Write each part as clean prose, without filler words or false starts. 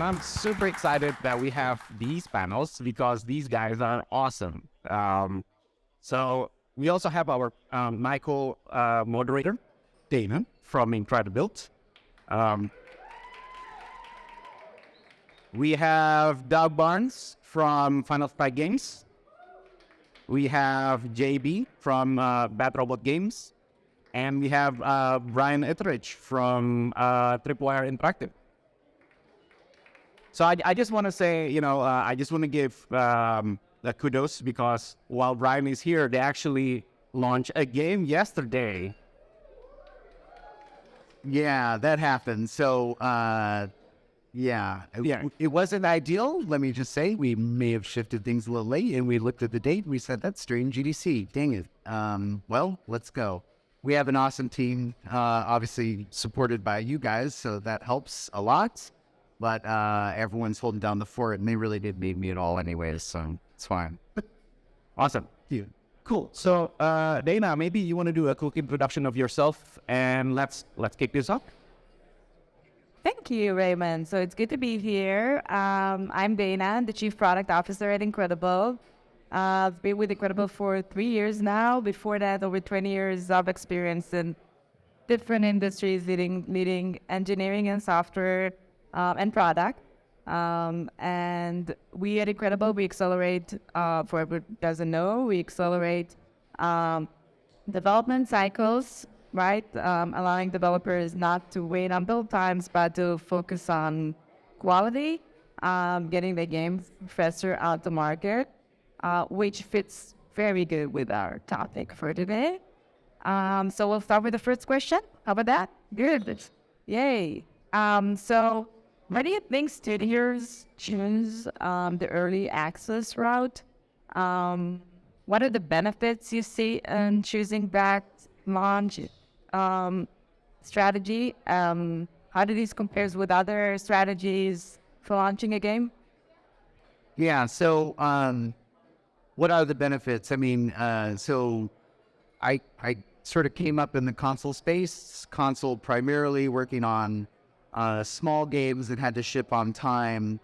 And I'm super excited that we have these panels because these guys are awesome. So we also have our Michael moderator, Dana, from Incredibuild. We have Doug Barnes from Final Fight Games. We have JB from Bad Robot Games. And we have Brian Etheridge from Tripwire Interactive. So I just want to say, I just want to give kudos because while Brian is here, they actually launched a game yesterday. Yeah, that happened. So, it wasn't ideal. Let me just say, we may have shifted things a little late, and we looked at the date. And we said, that's strange, GDC. Dang it. Well, let's go. We have an awesome team, obviously supported by you guys, so that helps a lot. But everyone's holding down the fort, and they really didn't need me at all anyways, so it's fine. Awesome. Yeah. Cool. So, Dana, maybe you want to do a quick introduction of yourself, and let's kick this off. Thank you, Raymond. So it's good to be here. I'm Dana, the Chief Product Officer at Incredibuild. I've been with Incredibuild for 3 years now. Before that, over 20 years of experience in different industries, leading engineering and software and product. And we at Incredibuild, we accelerate, for whoever doesn't know, we accelerate development cycles, right? Allowing developers not to wait on build times, but to focus on quality, getting the games faster out to market, which fits very good with our topic for today. So we'll start with the first question. How about that? Good. Yay. So why do you think studios choose the early access route? What are the benefits you see in choosing that launch strategy? How do these compare with other strategies for launching a game? Yeah, so what are the benefits? I mean, so I sort of came up in the console space, console primarily working on small games that had to ship on time.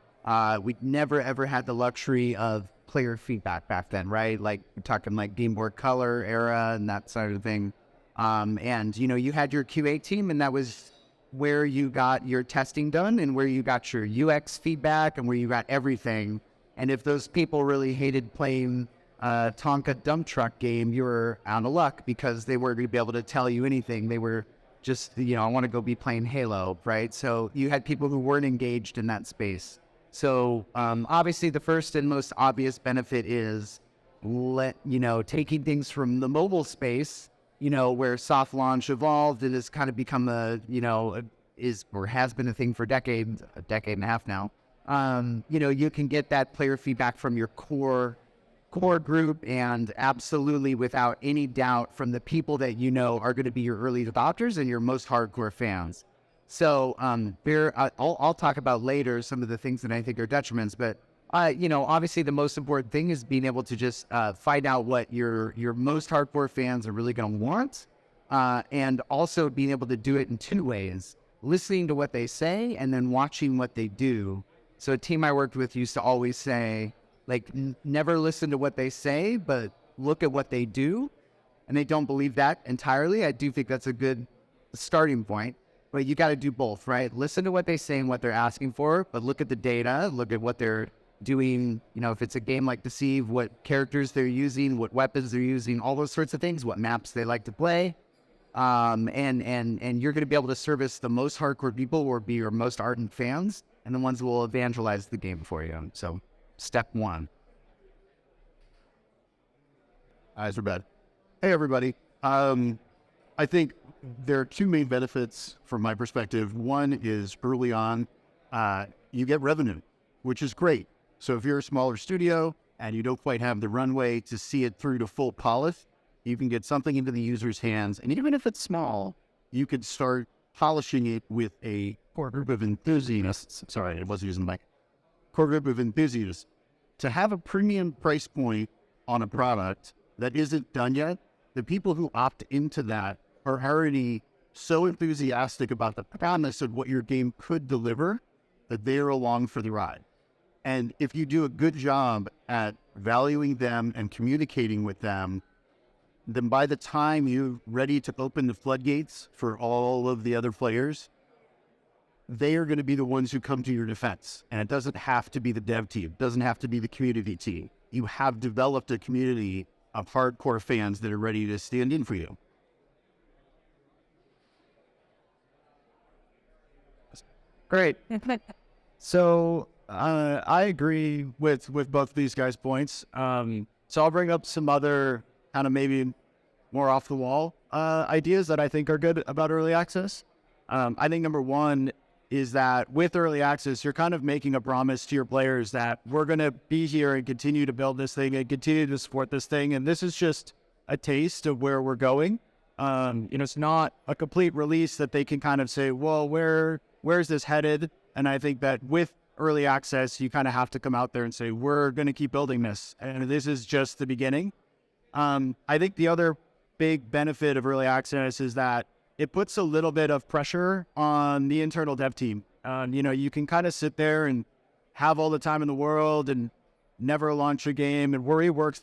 We'd never ever had the luxury of player feedback back then, right? Like we're talking like Game Boy Color era and that sort of thing. And you had your QA team, and that was where you got your testing done and where you got your UX feedback and where you got everything. And if those people really hated playing Tonka dump truck game, you were out of luck because they weren't going to be able to tell you anything. They were just, I want to go be playing Halo, right? So you had people who weren't engaged in that space. So obviously the first and most obvious benefit is taking things from the mobile space, where soft launch evolved and has kind of become is or has been a thing for a decade and a half now. You can get that player feedback from your core group, and absolutely without any doubt from the people that are going to be your early adopters and your most hardcore fans. So I'll talk about later some of the things that I think are detriments, but obviously the most important thing is being able to just find out what your most hardcore fans are really going to want, and also being able to do it in two ways: listening to what they say and then watching what they do. So a team I worked with used to always say, like, never listen to what they say, but look at what they do. And they don't believe that entirely. I do think that's a good starting point, but you got to do both, right? Listen to what they say and what they're asking for, but look at the data, look at what they're doing. If it's a game like Deceive, what characters they're using, what weapons they're using, all those sorts of things, what maps they like to play. And you're going to be able to service the most hardcore people or be your most ardent fans and the ones who will evangelize the game for you. So step one. Eyes are bad. Hey, everybody. I think there are two main benefits from my perspective. One is early on, you get revenue, which is great. So if you're a smaller studio and you don't quite have the runway to see it through to full polish, you can get something into the user's hands. And even if it's small, you could start polishing it with a core group of enthusiasts. Sorry, I wasn't using the mic. Core group of enthusiasts to have a premium price point on a product that isn't done yet. The people who opt into that are already so enthusiastic about the promise of what your game could deliver that they are along for the ride. And if you do a good job at valuing them and communicating with them, then by the time you're ready to open the floodgates for all of the other players, they are going to be the ones who come to your defense. And it doesn't have to be the dev team. It doesn't have to be the community team. You have developed a community of hardcore fans that are ready to stand in for you. Great. So I agree with both of these guys' points. So I'll bring up some other kind of maybe more off the wall ideas that I think are good about early access. I think number one is that with early access, you're kind of making a promise to your players that we're going to be here and continue to build this thing and continue to support this thing. And this is just a taste of where we're going. It's not a complete release that they can kind of say, well, where's this headed? And I think that with early access, you kind of have to come out there and say, we're going to keep building this. And this is just the beginning. I think the other big benefit of early access is that it puts a little bit of pressure on the internal dev team. You can kind of sit there and have all the time in the world and never launch a game and rework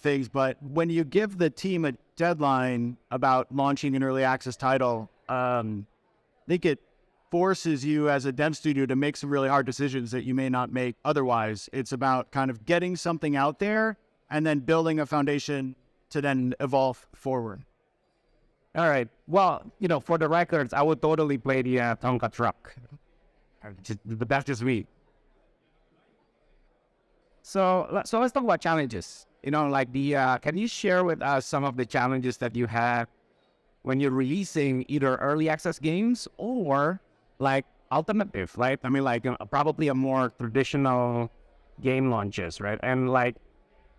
things. But when you give the team a deadline about launching an early access title, I think it forces you as a dev studio to make some really hard decisions that you may not make otherwise. It's about kind of getting something out there and then building a foundation to then evolve forward. All right. Well, for the records, I would totally play the Tonka truck. But that's just me. So let's talk about challenges. Can you share with us some of the challenges that you have when you're releasing either early access games or alternative, right? I mean, probably a more traditional game launches, right? And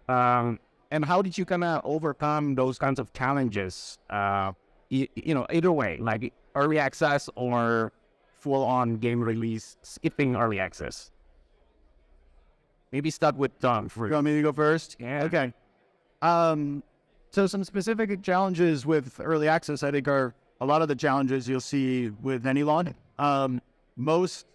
and how did you kind of overcome those kinds of challenges? Either way, like early access or full-on game release, skipping early access. Maybe start with Tom. You want me to go first? Yeah. Okay. So some specific challenges with early access, I think, are a lot of the challenges you'll see with any launch. Most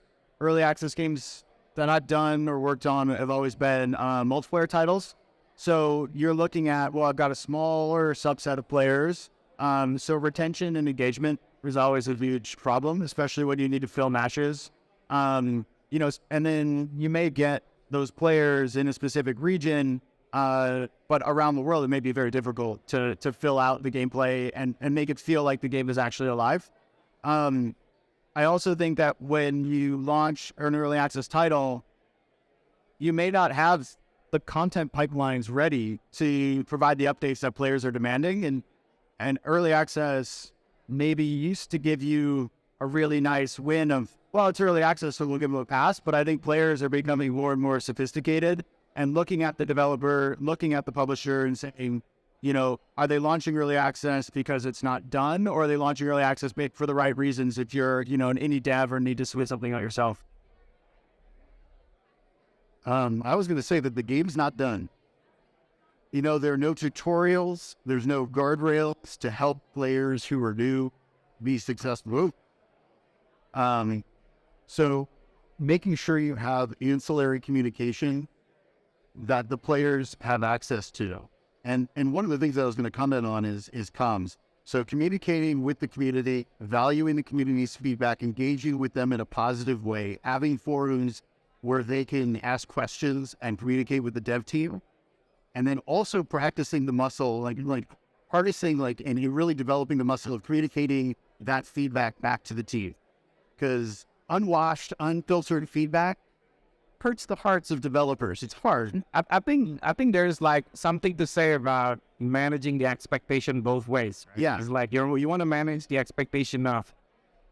early access games that I've done or worked on have always been multiplayer titles. So you're looking at, I've got a smaller subset of players. So retention and engagement is always a huge problem, especially when you need to fill matches. And then you may get those players in a specific region, but around the world, it may be very difficult to fill out the gameplay and make it feel like the game is actually alive. I also think that when you launch an early access title, you may not have the content pipelines ready to provide the updates that players are demanding. And early access maybe used to give you a really nice win of, it's early access, so we'll give them a pass. But I think players are becoming more and more sophisticated and looking at the developer, looking at the publisher and saying, are they launching early access because it's not done? Or are they launching early access for the right reasons if you're, an indie dev or need to switch something out yourself? I was going to say that the game's not done. There are no tutorials. There's no guardrails to help players who are new be successful. So making sure you have ancillary communication that the players have access to. And one of the things that I was going to comment on is comms. So communicating with the community, valuing the community's feedback, engaging with them in a positive way, having forums where they can ask questions and communicate with the dev team. And then also practicing the muscle, harnessing, and really developing the muscle of communicating that feedback back to the team. Because unwashed, unfiltered feedback hurts the hearts of developers. It's hard. I think there's something to say about managing the expectation both ways. Right? Yeah. It's you want to manage the expectation of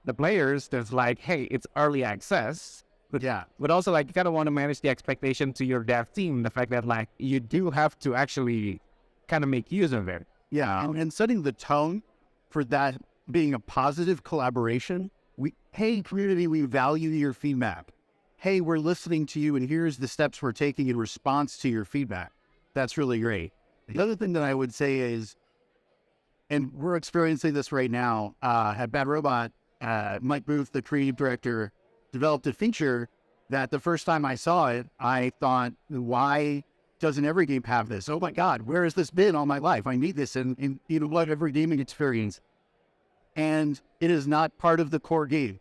the players. There's hey, it's early access. But also you kind of want to manage the expectation to your dev team. The fact that you do have to actually kind of make use of it. Yeah. And setting the tone for that being a positive collaboration. Hey, community, we value your feedback. Hey, we're listening to you, and here's the steps we're taking in response to your feedback. That's really great. The other thing that I would say is, and we're experiencing this right now, at Bad Robot, Mike Booth, the creative director, developed a feature that the first time I saw it, I thought, why doesn't every game have this? Oh my God, where has this been all my life? I need this in what every gaming experience. And it is not part of the core game.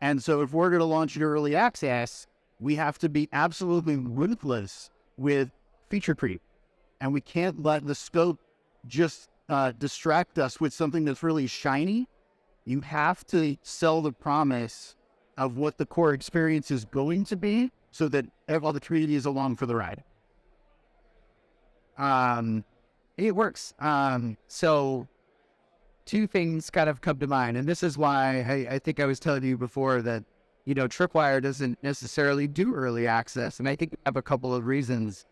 And so if we're going to launch an early access, we have to be absolutely ruthless with feature creep. And we can't let the scope just distract us with something that's really shiny. You have to sell the promise of what the core experience is going to be so that all the community is along for the ride. It works. So two things kind of come to mind, and this is why I think I was telling you before that, Tripwire doesn't necessarily do early access, and I think we have a couple of reasons.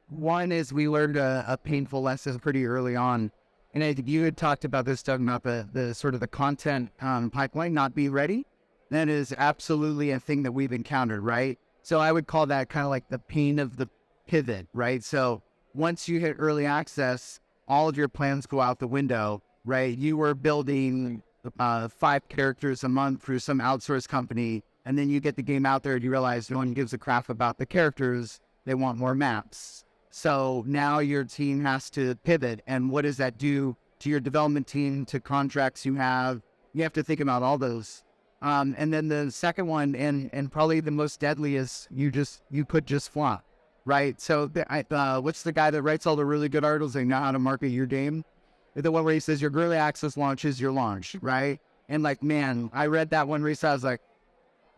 One is we learned a painful lesson pretty early on, and I think you had talked about this, talking about the sort of the content pipeline not be ready. That is absolutely a thing that we've encountered, right? So I would call that kind of like the pain of the pivot, right? So once you hit early access, all of your plans go out the window, right? You were building 5 characters a month through some outsourced company, and then you get the game out there and you realize no one gives a crap about the characters. They want more maps. So now your team has to pivot, and what does that do to your development team, to contracts you have? You have to think about all those. And then the second one, and probably the most deadly, is you could just flop, right? So what's the guy that writes all the really good articles that know how to market your game? The one where he says your early access launch is your launch, right? And like, man, I read that one recently. I was like,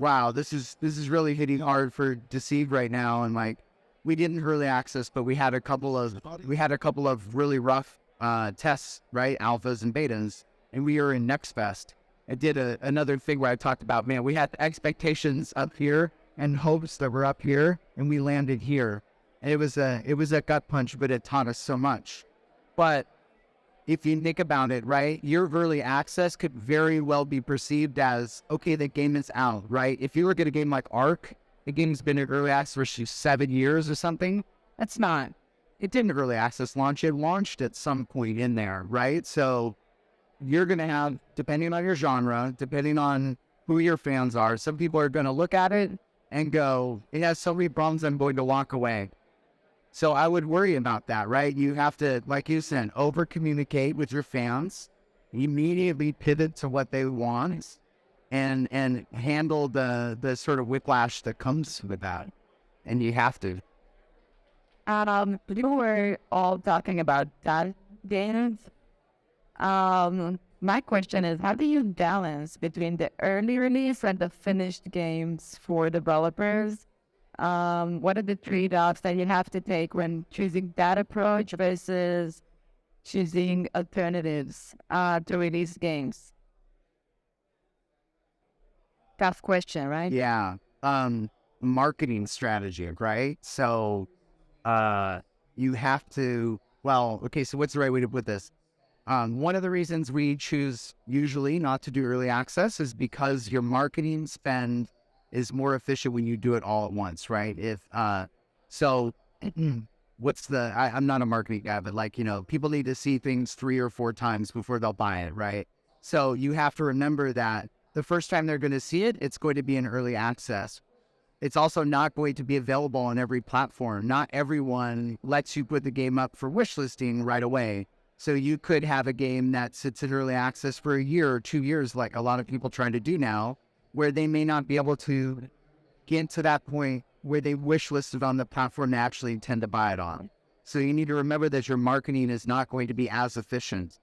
wow, this is really hitting hard for Deceived right now. And like, we didn't early access, but we had a couple of really rough tests, right? Alphas and betas, and we were in Next Fest. I did another thing where I talked about, man, we had expectations up here and hopes that were up here, and we landed here. And it was a gut punch, but it taught us so much. But if you think about it, right, your early access could very well be perceived as, okay, the game is out, right? If you look at a game like Ark, the game's been in early access for 7 years or something. That's not, it didn't early access launch. It launched at some point in there, right? So you're going to have, depending on your genre, depending on who your fans are, some people are going to look at it and go, it has so many problems, I'm going to walk away. So I would worry about that, right? You have to, like you said, over-communicate with your fans, immediately pivot to what they want, and handle the sort of whiplash that comes with that. And you have to. You were all talking about that games. My question is, how do you balance between the early release and the finished games for developers? What are the trade-offs that you have to take when choosing that approach versus choosing alternatives to release games? Tough question, right? Yeah. Marketing strategy, right? So you have to, well, okay, so what's the right way to put this? One of the reasons we choose usually not to do early access is because your marketing spend is more efficient when you do it all at once, right? So what's I'm not a marketing guy, but like, people need to see things 3 or 4 times before they'll buy it, right? So you have to remember that the first time they're going to see it, it's going to be in early access. It's also not going to be available on every platform. Not everyone lets you put the game up for wishlisting right away. So you could have a game that sits in early access for a year or 2 years, like a lot of people trying to do now, where they may not be able to get to that point where they wishlisted on the platform they actually intend to buy it on. So you need to remember that your marketing is not going to be as efficient.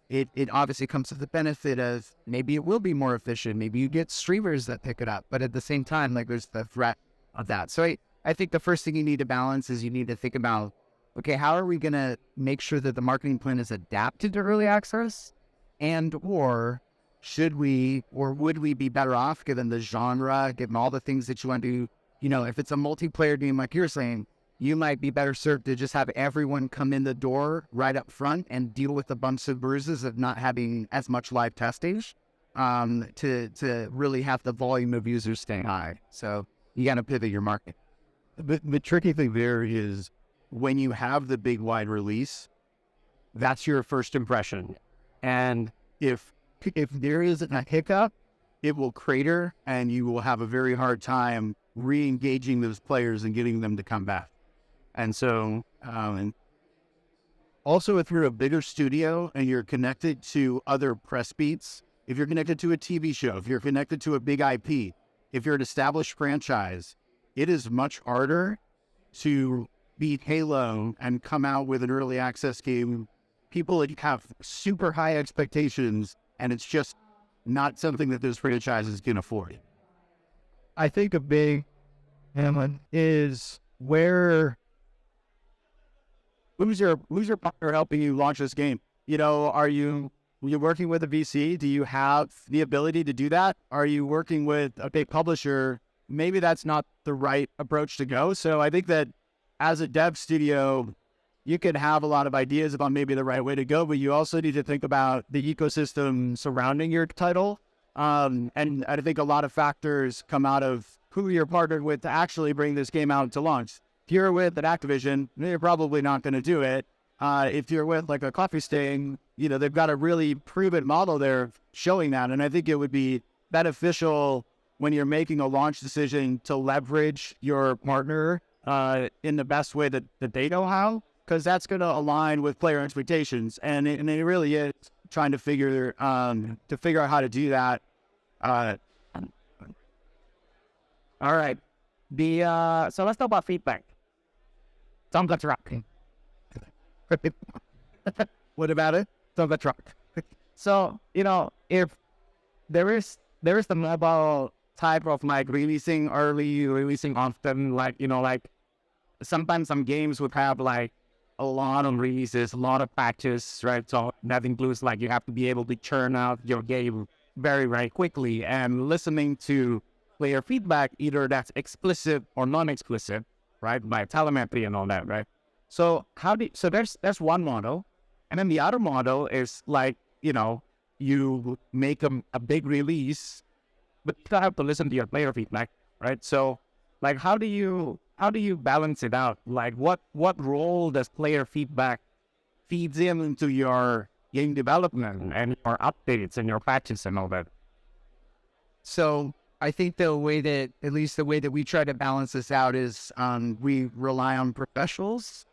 It obviously comes with the benefit of maybe it will be more efficient. Maybe you get streamers that pick it up, but at the same time, like, there's the threat of that. So I think the first thing you need to balance is you need to think about, okay, how are we going to make sure that the marketing plan is adapted to early access? And or should we, or would we be better off, given the genre, given all the things that you want to do? If it's a multiplayer game, like you're saying, you might be better served to just have everyone come in the door right up front and deal with a bunch of bruises of not having as much live testing to really have the volume of users stay high. So you got to pivot your market. The tricky thing there is when you have the big wide release, that's your first impression. And if there isn't a hiccup, it will crater and you will have a very hard time re-engaging those players and getting them to come back. And so, also, if you're a bigger studio and you're connected to other press beats, if you're connected to a TV show, if you're connected to a big IP, if you're an established franchise, it is much harder to beat Halo and come out with an early access game. People have super high expectations, and it's just not something that those franchises can afford. I think a big element is who's your partner helping you launch this game? You know, are you working with a VC? Do you have the ability to do that? Are you working with a big publisher? Maybe that's not the right approach to go. So I think that as a dev studio, you can have a lot of ideas about maybe the right way to go, but you also need to think about the ecosystem surrounding your title. And I think a lot of factors come out of who you're partnered with to actually bring this game out to launch. If you're with an Activision, you're probably not going to do it. If you're with like a Coffee Stain, you know, they've got a really proven model there showing that. And I think it would be beneficial when you're making a launch decision to leverage your partner in the best way that they know how, because that's going to align with player expectations. And it really is trying to figure out how to do that. All right. So let's talk about feedback. Tom got rocking. What about it? Tom got rock. So, you know, if there is the mobile type of like releasing early, releasing often, like, you know, like sometimes some games would have like a lot of releases, a lot of patches, right? So that includes like you have to be able to churn out your game very, very quickly, and listening to player feedback, either that's explicit or non-explicit, right? By telemetry and all that, right? So there's one model. And then the other model is like, you know, you make a big release, but you still have to listen to your player feedback, right? So like, how do you balance it out? Like what role does player feedback feeds into your game development and your updates and your patches and all that? So I think at least the way that we try to balance this out is we rely on professionals.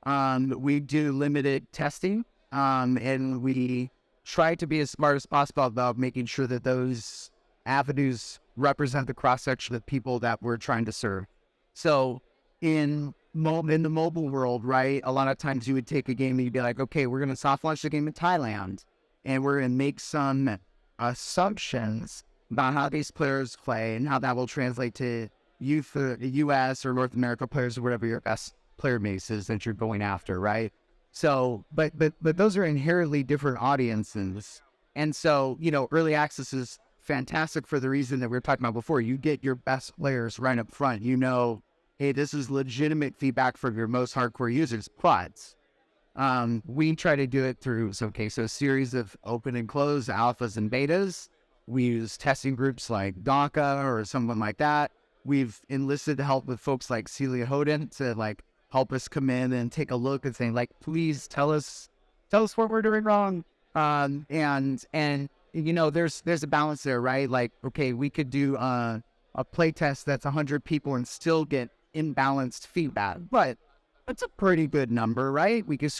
We do limited testing, and we try to be as smart as possible about making sure that those avenues represent the cross-section of people that we're trying to serve. So in the mobile world, right, a lot of times you would take a game and you'd be like, okay, we're going to soft launch the game in Thailand, and we're going to make some assumptions about how these players play and how that will translate to U.S. or North America players or whatever your best player base is that you're going after, right? So, but those are inherently different audiences. And so, you know, early access is fantastic for the reason that we were talking about before. You get your best players right up front. You know, hey, this is legitimate feedback from your most hardcore users. But we try to do it through a series of open and closed alphas and betas. We use testing groups like DACA or someone like that. We've enlisted help with folks like Celia Hoden to like help us come in and take a look and say, like, please tell us what we're doing wrong. And you know, there's a balance there, right? Like, okay, we could do a play test that's 100 people and still get imbalanced feedback, but that's a pretty good number, right? We could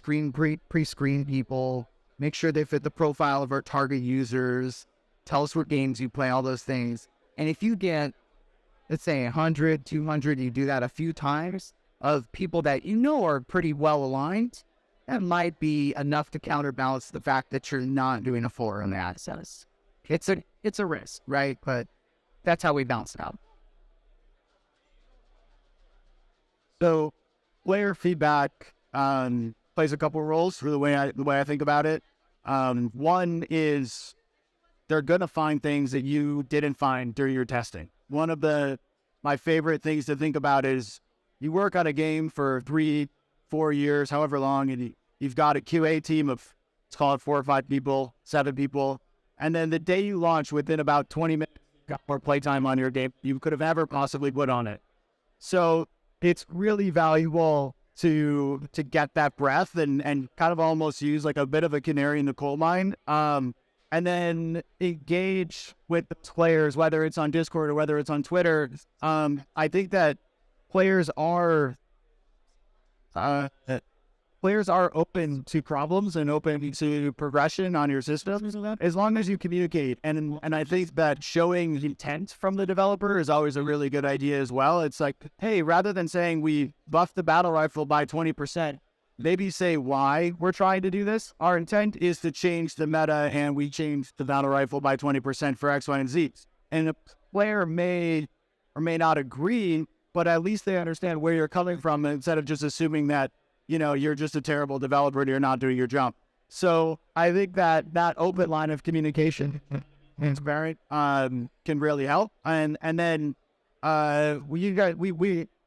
pre-screen people, make sure they fit the profile of our target users, tell us what games you play, all those things. And if you get, let's say 100, 200, you do that a few times of people that you know are pretty well aligned, that might be enough to counterbalance the fact that you're not doing a full early access. It's a risk, right? But that's how we balance it out. So player feedback plays a couple roles for the way I think about it. One is they're going to find things that you didn't find during your testing. One of my favorite things to think about is you work on a game for 3-4 years, however long, and you've got a QA team of, let's call it 4 or 5 people, 7 people. And then the day you launch, within about 20 minutes, you've got more playtime on your game you could have ever possibly put on it. So it's really valuable to get that breadth and kind of almost use like a bit of a canary in the coal mine. and then engage with the players, whether it's on Discord or whether it's on Twitter. I think that players are open to problems and open to progression on your system as long as you communicate. And I think that showing intent from the developer is always a really good idea as well. It's like, hey, rather than saying we buffed the battle rifle by 20%, maybe say why we're trying to do this. Our intent is to change the meta, and we changed the battle rifle by 20% for X, Y, and Z. And a player may or may not agree, but at least they understand where you're coming from instead of just assuming that, you know, you're just a terrible developer and you're not doing your job. So I think that open line of communication, transparent, can really help. And then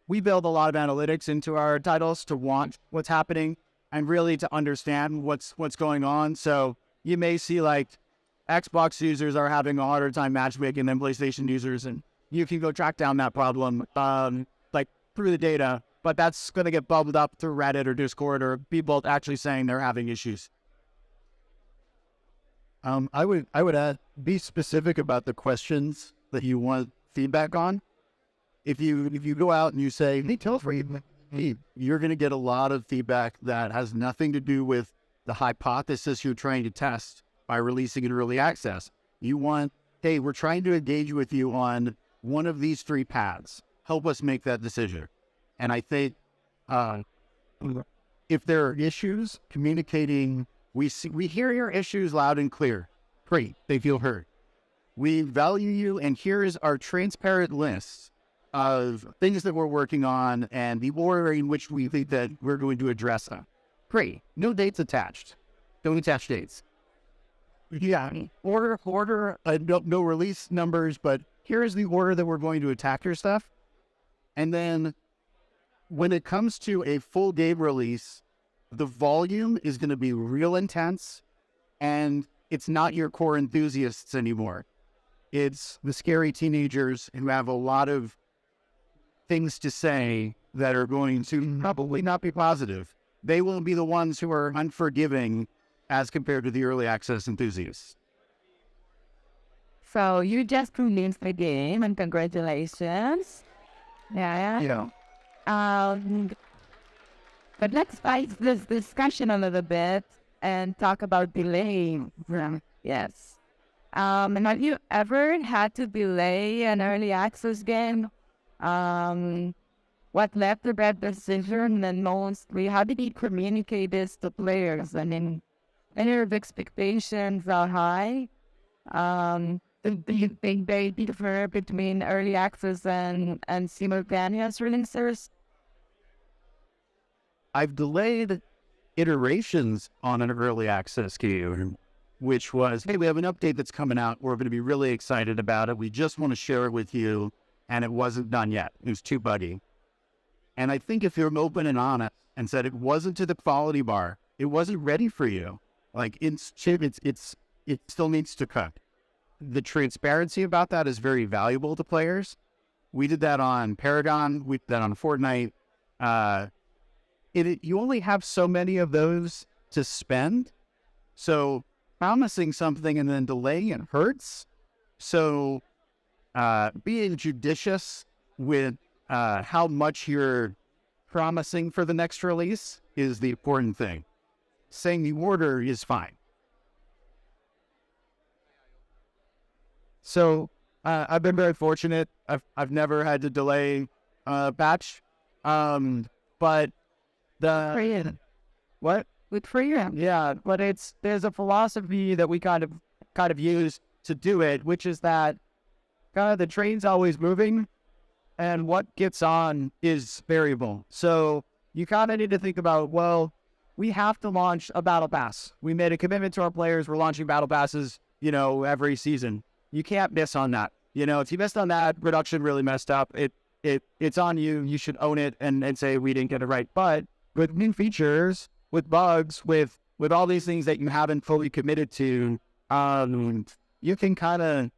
we build a lot of analytics into our titles to watch what's happening and really to understand what's going on. So you may see like Xbox users are having a harder time matchmaking than PlayStation users, and you can go track down that problem like through the data, but that's going to get bubbled up through Reddit or Discord or people actually saying they're having issues. I would add, be specific about the questions that you want feedback on. If you go out and you say, hey, tell for hey, you're going to get a lot of feedback that has nothing to do with the hypothesis you're trying to test by releasing in early access. You want, hey, we're trying to engage with you on one of these 3 paths. Help us make that decision. And I think if there are issues, communicating, we hear your issues loud and clear. Great, they feel heard. We value you, and here is our transparent list of things that we're working on and the order in which we think that we're going to address them. Great, no dates attached. Don't attach dates. Yeah, order, no release numbers, but here's the order that we're going to attack your stuff. And then when it comes to a full game release, the volume is going to be real intense, and it's not your core enthusiasts anymore. It's the scary teenagers who have a lot of things to say that are going to probably not be positive. They will be the ones who are unforgiving as compared to the early access enthusiasts. So you just released the game, and congratulations. Yeah. But let's spice this discussion a little bit and talk about delay. Yes. And have you ever had to delay an early access game? What led to that decision, and mostly how did you communicate this to players? I mean, any of expectations are high. Do you think they differ between early access and simultaneous releases? I've delayed iterations on an early access game, which was, hey, we have an update that's coming out. We're going to be really excited about it. We just want to share it with you. And it wasn't done yet. It was too buggy. And I think if you're open and honest and said it wasn't to the quality bar, it wasn't ready for you, like it still needs to cook. The transparency about that is very valuable to players. We did that on Paragon. We did that on Fortnite. You only have so many of those to spend. So promising something and then delaying it hurts. So being judicious with how much you're promising for the next release is the important thing. Saying the order is fine. So I've been very fortunate. I've never had to delay a batch. But what? Good for you. Yeah, but there's a philosophy that we kind of use to do it, which is that kind of the train's always moving, and what gets on is variable. So you kind of need to think about, well, we have to launch a battle pass. We made a commitment to our players. We're launching battle passes, every season. You can't miss on that. If you missed on that, production really messed up. It's on you. You should own it and say we didn't get it right. But with new features, with bugs, with all these things that you haven't fully committed to, you can kind of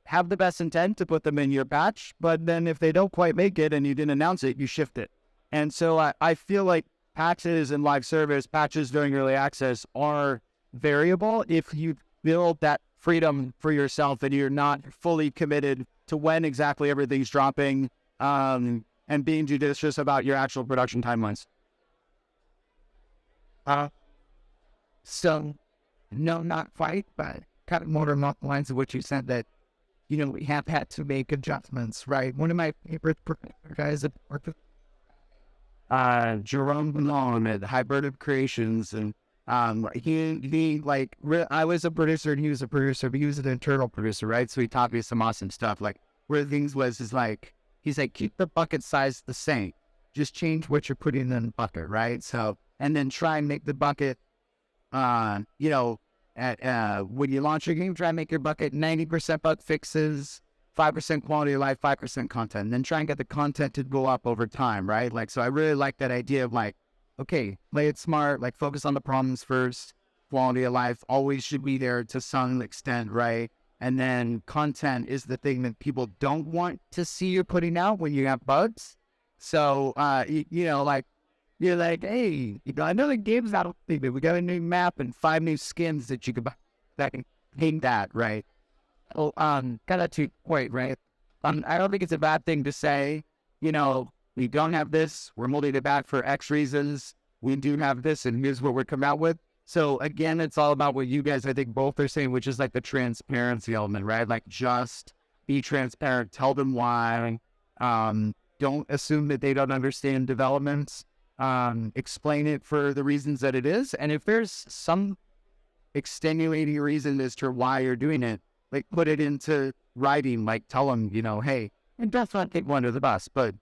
have the best intent to put them in your patch, but then if they don't quite make it and you didn't announce it, you shift it. And so I feel like patches in live service, patches during early access are variable if you build that freedom for yourself and you're not fully committed to when exactly everything's dropping, and being judicious about your actual production timelines? So, no, not quite, but kind of more along the lines of what you said that, we have had to make adjustments, right? One of my favorite guys that work with Jerome Malone at Hybrid Creations, and he I was a producer and he was a producer, but he was an internal producer, right? So he taught me some awesome stuff. Like, where things is like, he's like, keep the bucket size the same, just change what you're putting in the bucket, right? So, and then try and make the bucket, when you launch your game, try and make your bucket 90% bug fixes, 5% quality of life, 5% content, and then try and get the content to go up over time, right? Like, so I really like that idea of like, okay, play it smart, like focus on the problems first, quality of life always should be there to some extent, right? And then content is the thing that people don't want to see you putting out when you have bugs. So, like, you're like, hey, I know the game's out, but we got a new map and 5 new skins that you can buy that can paint that, right? So, kind of to point, right? I don't think it's a bad thing to say, we don't have this, we're molding it back for X reasons, we do have this, and here's what we're coming out with. So again, it's all about what you guys, I think, both are saying, which is like the transparency element, right? Like, just be transparent, tell them why, don't assume that they don't understand developments, explain it for the reasons that it is, and if there's some extenuating reason as to why you're doing it, like, put it into writing, like, tell them, hey, and that's not take one to the bus, but,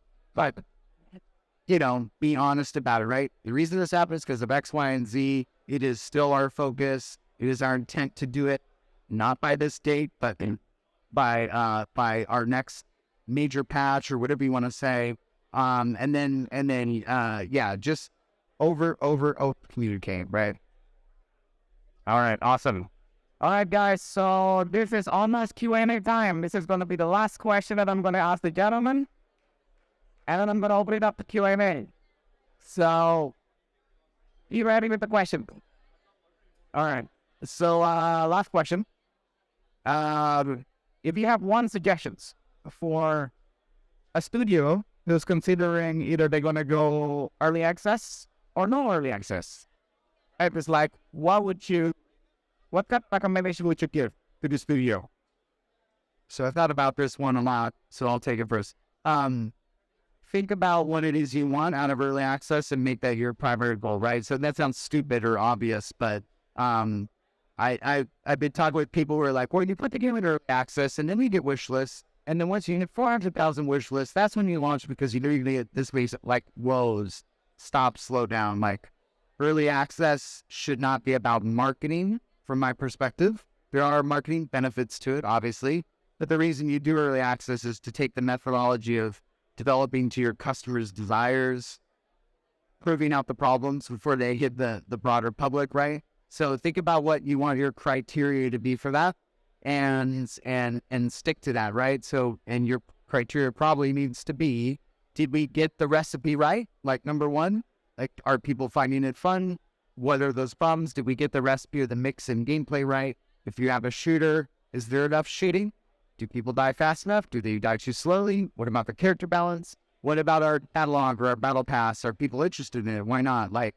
be honest about it, right? The reason this happens is because of X, Y, and Z. It is still our focus. It is our intent to do it, not by this date, but by our next major patch or whatever you want to say. And then, just over communicate, right? All right, awesome. All right, guys, so this is almost Q&A time. This is going to be the last question that I'm going to ask the gentleman, and then I'm going to open it up to Q&A. So, you ready with the question? All right, so last question. If you have one suggestions for a studio who's considering either they're going to go early access or no early access, it's like, what kind of recommendation would you give to the studio? So I thought about this one a lot, so I'll take it first. Think about what it is you want out of early access and make that your primary goal, right? So that sounds stupid or obvious, but I've been talking with people who are like, well, you put the game in early access and then you get wish lists. And then once you hit 400,000 wish lists, that's when you launch, because you're going to get this base, like, woes, stop, slow down. Like, early access should not be about marketing from my perspective. There are marketing benefits to it, obviously. But the reason you do early access is to take the methodology of developing to your customers' desires, proving out the problems before they hit the broader public, right? So think about what you want your criteria to be for that, and stick to that, right? So, and your criteria probably needs to be, did we get the recipe right? Like, number one, like, are people finding it fun? What are those problems? Did we get the recipe or the mix and gameplay right? If you have a shooter, is there enough shooting? Do people die fast enough? Do they die too slowly? What about the character balance? What about our catalog or our battle pass? Are people interested in it? Why not? Like,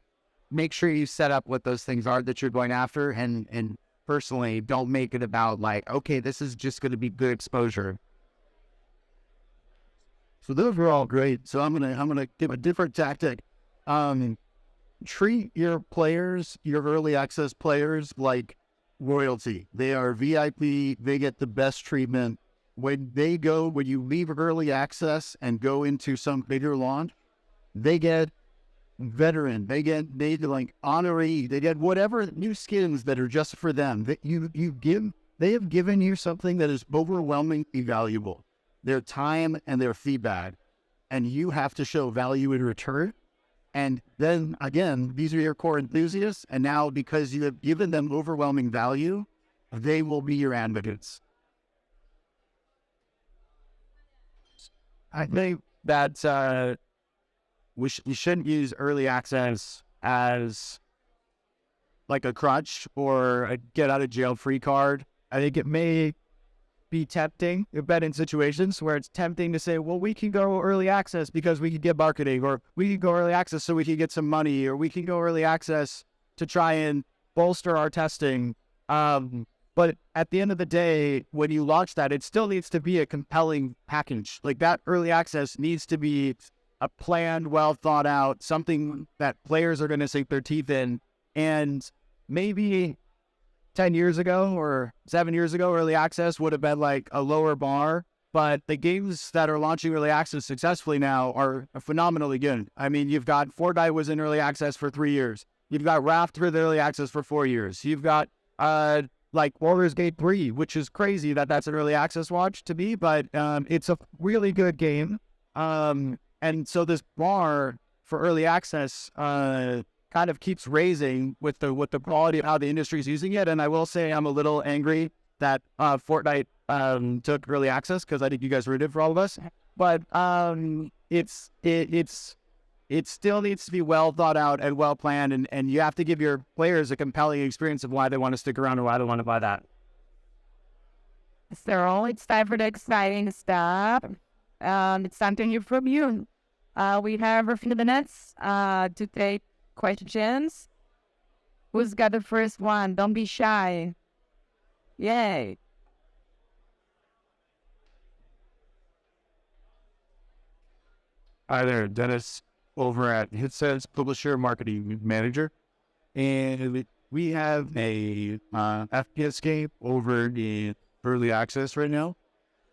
make sure you set up what those things are that you're going after, and personally, don't make it about like, okay, this is just going to be good exposure. So those were all great. So I'm gonna give a different tactic. Treat your players, your early access players, like royalty. They are VIP. They get the best treatment. When you leave early access and go into some bigger launch, they get veteran. They like honoree. They get whatever new skins that are just for them. That they have given you something that is overwhelmingly valuable. Their time and their feedback, and you have to show value in return. And then again, these are your core enthusiasts, and now because you have given them overwhelming value, they will be your advocates. I think that we shouldn't use early access as like a crutch or a get out of jail free card. I think it may be tempting. I've been in situations where it's tempting to say, well, we can go early access because we can get marketing, or we can go early access so we can get some money, or we can go early access to try and bolster our testing. But at the end of the day, when you launch that, it still needs to be a compelling package. Like, that early access needs to be a planned, well thought out, something that players are going to sink their teeth in. And maybe 10 years ago or 7 years ago, early access would have been like a lower bar, but the games that are launching early access successfully now are phenomenally good. I mean, you've got Fortnite was in early access for 3 years. You've got Raft with early access for 4 years. You've got, like Baldur's Gate 3, which is crazy that that's an early access watch to me, but it's a really good game. And so this bar for early access kind of keeps raising with the quality of how the industry is using it. And I will say I'm a little angry that Fortnite took early access, because I think you guys rooted for all of us. But it still needs to be well thought out and well planned, and you have to give your players a compelling experience of why they want to stick around or why they want to buy that. So it's time for the exciting stuff. It's time to hear from you. We have a few minutes to take questions. Who's got the first one? Don't be shy. Yay. Hi there, Dennis over at HitSense Publisher Marketing Manager. And we have a FPS game over in early access right now.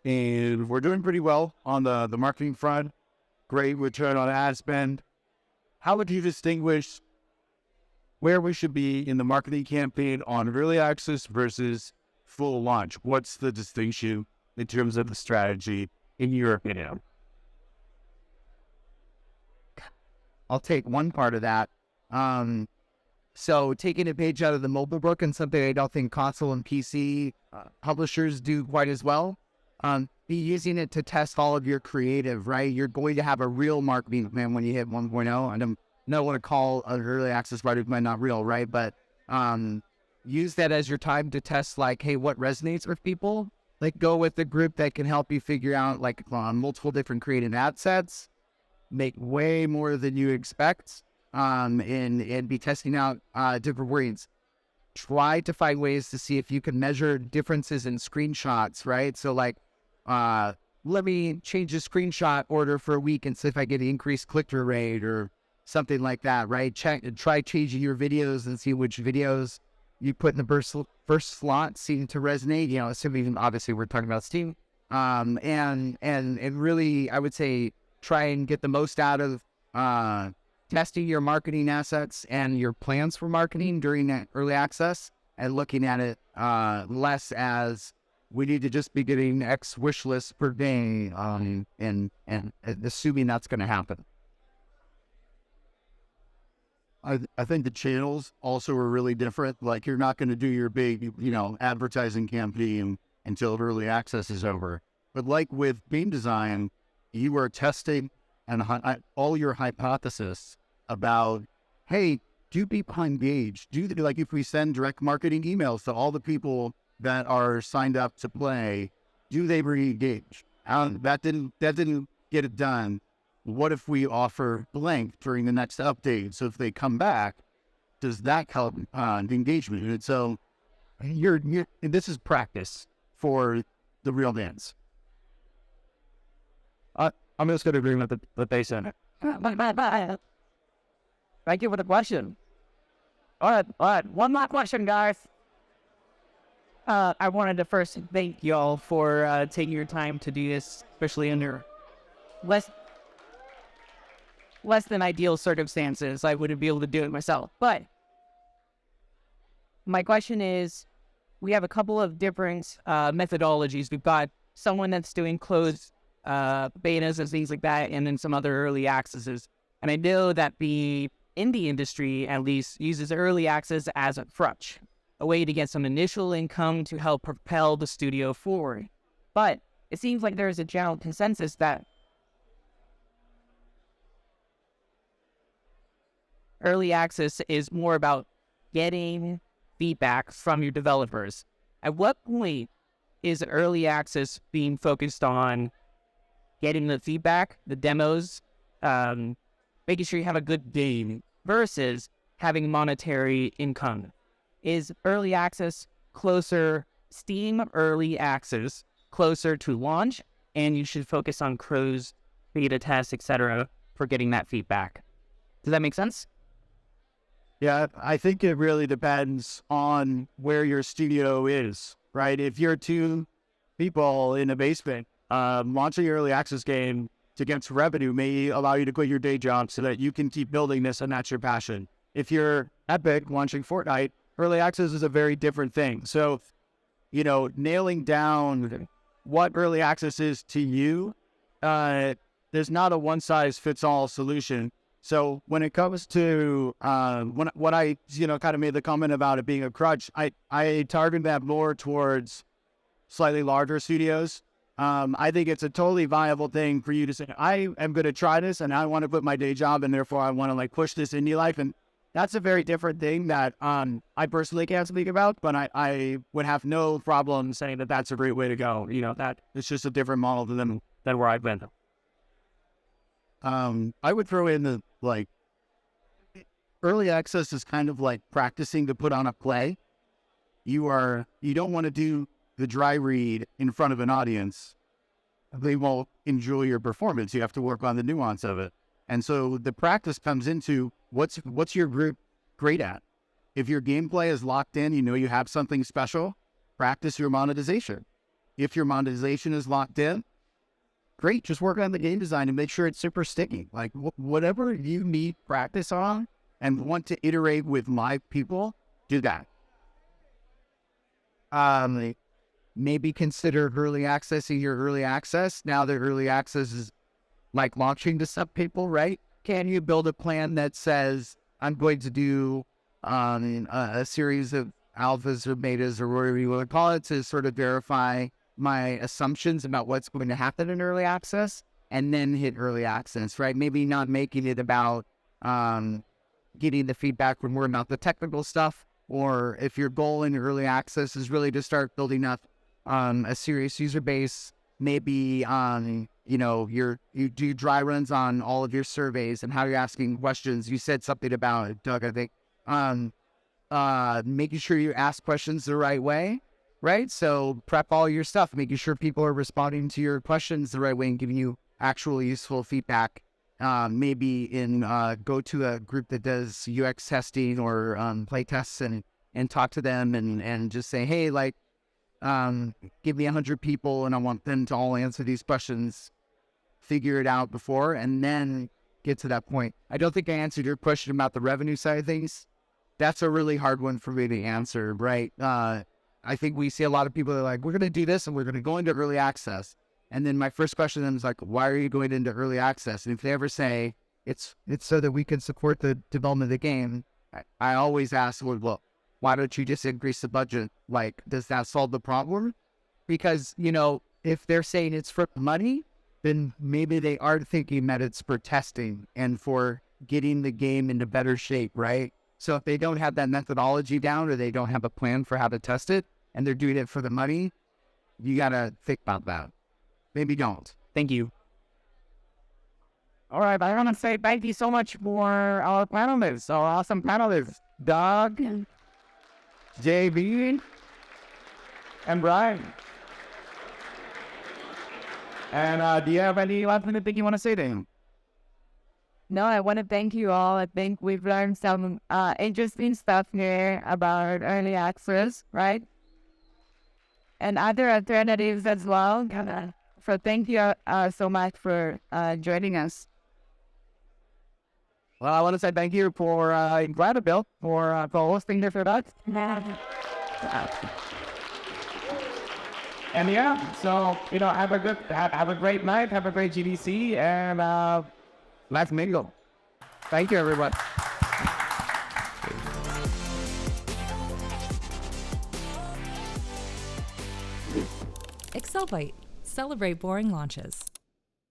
And we're doing pretty well on the marketing front. Great return on ad spend. How would you distinguish where we should be in the marketing campaign on early access versus full launch? What's the distinction in terms of the strategy, in your opinion? I'll take one part of that. So taking a page out of the mobile book, and something I don't think console and PC publishers do quite as well, be using it to test all of your creative, right? You're going to have a real marketing plan when you hit 1.0. I don't know what to call an early access product, might not real, right? But use that as your time to test, like, hey, what resonates with people? Like, go with the group that can help you figure out, like, multiple different creative ad sets, make way more than you expect, and be testing out different words. Try to find ways to see if you can measure differences in screenshots, right? So, like, let me change the screenshot order for a week and see if I get an increased click-through rate or something like that, right? Try changing your videos and see which videos you put in the first slot seem to resonate, you know, assuming obviously we're talking about Steam. And really, I would say, try and get the most out of testing your marketing assets and your plans for marketing during that early access, and looking at it less as we need to just be getting X wish list per day, and assuming that's going to happen. I think the channels also are really different. Like, you're not going to do your big, advertising campaign until early access is over. But like with game design, you are testing and all your hypothesis about, hey, do people engage? Like, if we send direct marketing emails to all the people that are signed up to play, do they re-engage? That didn't get it done. What if we offer blank during the next update? So if they come back, does that help the engagement? And so and this is practice for the real dance. I'm just going to agree with what they said. Thank you for the question. All right. One more question, guys. I wanted to first thank y'all for taking your time to do this, especially under less than ideal circumstances. I wouldn't be able to do it myself. But my question is, we have a couple of different methodologies. We've got someone that's doing closed betas and things like that, and then some other early accesses. And I know that the indie industry, at least, uses early access as a crutch, a way to get some initial income to help propel the studio forward. But it seems like there's a general consensus that early access is more about getting feedback from your developers. At what point is early access being focused on getting the feedback, the demos, making sure you have a good game versus having monetary income? Is early access closer, Steam early access closer to launch, and you should focus on closed beta tests, etc., for getting that feedback? Does that make sense? Yeah, I think it really depends on where your studio is, right? If you're two people in a basement, launching your early access game to get some revenue may allow you to quit your day job so that you can keep building this and that's your passion. If you're Epic launching Fortnite, early access is a very different thing. So, nailing down what early access is to you, there's not a one-size-fits-all solution. So when it comes to when I kind of made the comment about it being a crutch, I target that more towards slightly larger studios. I think it's a totally viable thing for you to say, I am going to try this and I want to quit my day job and therefore I want to push this indie life. And that's a very different thing that I personally can't speak about, but I would have no problem saying that that's a great way to go. That it's just a different model than where I've been. I would throw in the early access is kind of like practicing to put on a play. You don't want to do the dry read in front of an audience. They won't enjoy your performance. You have to work on the nuance of it. And so the practice comes into what's your group great at? If your gameplay is locked in, you have something special, practice your monetization. If your monetization is locked in, great, just work on the game design and make sure it's super sticky. Whatever you need practice on and want to iterate with live people, do that. Maybe consider early accessing your early access. Now that early access is like launching to some people, right? Can you build a plan that says, I'm going to do a series of alphas or betas or whatever you want to call it to sort of verify my assumptions about what's going to happen in early access, and then hit early access, right? Maybe not making it about getting the feedback from more about the technical stuff, or if your goal in early access is really to start building up a serious user base, maybe you do dry runs on all of your surveys and how you're asking questions. You said something about it, Doug, I think, making sure you ask questions the right way. Right? So prep all your stuff, making sure people are responding to your questions the right way and giving you actual useful feedback. Maybe go to a group that does UX testing or play tests and talk to them and just say, hey, give me 100 people and I want them to all answer these questions, figure it out before, and then get to that point. I don't think I answered your question about the revenue side of things. That's a really hard one for me to answer, right? I think we see a lot of people that are like, we're going to do this and we're going to go into early access. And then my first question to them is like, why are you going into early access? And if they ever say, it's so that we can support the development of the game, I always ask, well, why don't you just increase the budget? Does that solve the problem? Because, if they're saying it's for money, then maybe they are thinking that it's for testing and for getting the game into better shape, right? So if they don't have that methodology down or they don't have a plan for how to test it, and they're doing it for the money, you got to think about that. Maybe don't. Thank you. All right, I want to say thank you so much for our panelists, our awesome panelists, Doug, JB, and Brian. And do you have any last minute thing you want to say to him? No, I want to thank you all. I think we've learned some interesting stuff here about early access, right? And other alternatives as well. So thank you so much for joining us. Well, I want to say thank you for Incredibuild for hosting this with us. And yeah, so have a great night, have a great GDC, and let's mingle. Thank you, everyone. AccelByte. Celebrate boring launches.